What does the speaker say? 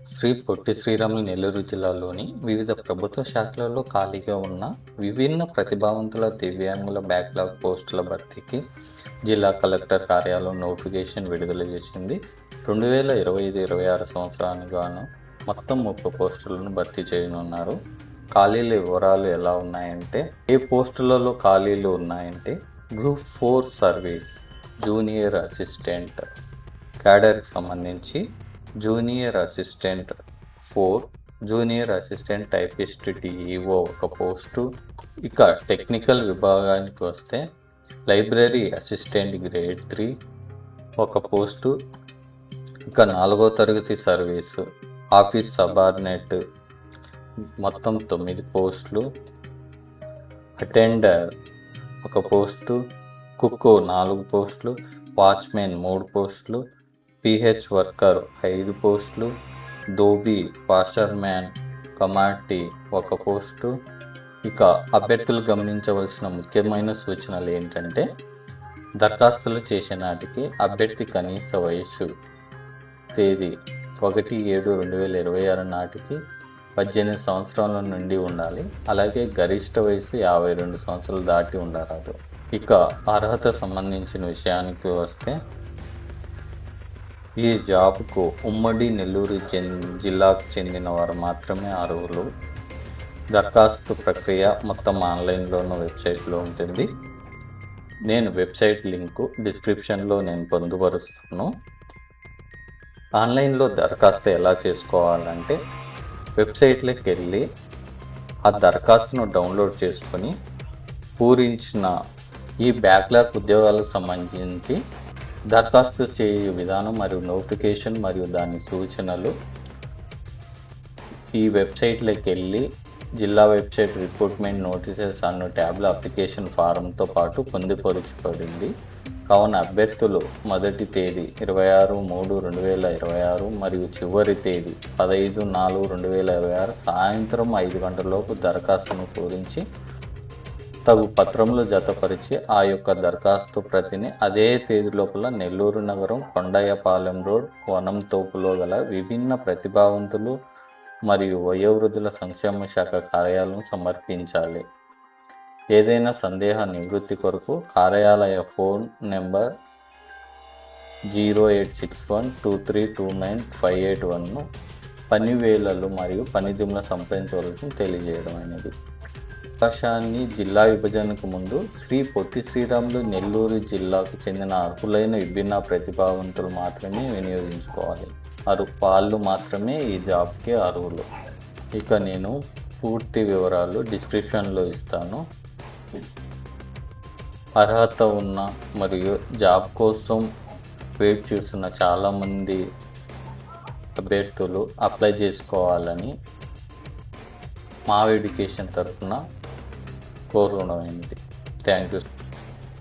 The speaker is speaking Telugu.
శ్రీ పొట్టి శ్రీరాములు నెల్లూరు జిల్లాలోని వివిధ ప్రభుత్వ శాఖలలో ఖాళీగా ఉన్న విభిన్న ప్రతిభావంతుల దివ్యాంగుల బ్యాక్లాగ్ పోస్టుల భర్తీకి జిల్లా కలెక్టర్ కార్యాలయం నోటిఫికేషన్ విడుదల చేసింది. 2025-26 సంవత్సరానికి గాను మొత్తం 30 పోస్టులను భర్తీ చేయనున్నారు. ఖాళీల వివరాలు ఎలా ఉన్నాయంటే, ఏ పోస్టులలో ఖాళీలు ఉన్నాయంటే గ్రూప్ 4 సర్వీస్ జూనియర్ అసిస్టెంట్ క్యాడర్కి సంబంధించి junior assistant 4, junior assistant typist TEO ఒక పోస్టు. ఇక టెక్నికల్ విభాగానికి వస్తే లైబ్రరీ అసిస్టెంట్ గ్రేడ్ 3 ఒక పోస్టు. ఇక 4వ తరగతి సర్వీసు ఆఫీస్ సబార్డినేట్ మొత్తం 9 పోస్టులు. అటెండర్ ఒక పోస్టు, కుక్ 4 పోస్టులు, వాచ్మెన్ 3 పోస్టులు, పిహెచ్ వర్కర్ 5 పోస్టులు, ధోబీ వాషర్మ్యాన్ కమాటీ 1 పోస్టు. ఇక అభ్యర్థులు గమనించవలసిన ముఖ్యమైన సూచనలు ఏంటంటే, దరఖాస్తులు చేసే నాటికి అభ్యర్థి కనీస వయస్సు తేదీ 1/7/2026 నాటికి 18 సంవత్సరాల నుండి ఉండాలి. అలాగే గరిష్ట వయసు 52 సంవత్సరాలు దాటి ఉండరాదు. ఇక అర్హత సంబంధించిన విషయానికి వస్తే, ఈ జాబ్కు ఉమ్మడి నెల్లూరు జిల్లాకు చెందిన వారు మాత్రమే అర్హులు. దరఖాస్తు ప్రక్రియ మొత్తం ఆన్లైన్లోనూ వెబ్సైట్లో ఉంటుంది. నేను వెబ్సైట్ లింకు డిస్క్రిప్షన్లో పొందుపరుస్తాను. ఆన్లైన్లో దరఖాస్తు ఎలా చేసుకోవాలంటే, వెబ్సైట్లోకి వెళ్ళి ఆ దరఖాస్తును డౌన్లోడ్ చేసుకొని పూరించిన ఈ బ్యాక్లాగ్ ఉద్యోగాలకు సంబంధించి దరఖాస్తు చేయు విధానం మరియు నోటిఫికేషన్ మరియు దాని సూచనలు ఈ వెబ్సైట్లోకి వెళ్ళి జిల్లా వెబ్సైట్ రిక్రూట్మెంట్ నోటీసెస్ అన్న ట్యాబ్లో అప్లికేషన్ ఫారంతో పాటు పొందుపరచబడింది. కావున అభ్యర్థులు మొదటి తేదీ 26/3/2026 మరియు చివరి తేదీ 15/4/2026 సాయంత్రం 5 గంటలలోపు దరఖాస్తును పూరించి తగు పత్రములు జతపరిచి ఆ యొక్క దరఖాస్తు ప్రతిని అదే తేదీ లోపల నెల్లూరు నగరం కొండయ్యపాలెం రోడ్ వనంతోపులో గల విభిన్న ప్రతిభావంతులు మరియు వయోవృద్ధుల సంక్షేమ శాఖ కార్యాలయం సమర్పించాలి. ఏదైనా సందేహ నివృత్తి కొరకు కార్యాలయ ఫోన్ నెంబర్ 08612329 పని వేళలు మరియు పని దినములను సంప్రదించవలసి తెలియజేయడం అనేది. అవకాశాన్ని జిల్లా విభజనకు ముందు శ్రీ పొట్టి శ్రీరాములు నెల్లూరు జిల్లాకు చెందిన అర్హులైన విభిన్న ప్రతిభావంతులు మాత్రమే వినియోగించుకోవాలి. వాళ్ళు మాత్రమే ఈ జాబ్కి అర్హులు. ఇక నేను పూర్తి వివరాలు డిస్క్రిప్షన్లో ఇస్తాను. అర్హత ఉన్న మరియు జాబ్ కోసం వెయిట్ చేస్తున్న చాలామంది అభ్యర్థులు అప్లై చేసుకోవాలని మా ఎడ్యుకేషన్ తరఫున కోరడమైనది. Thank you.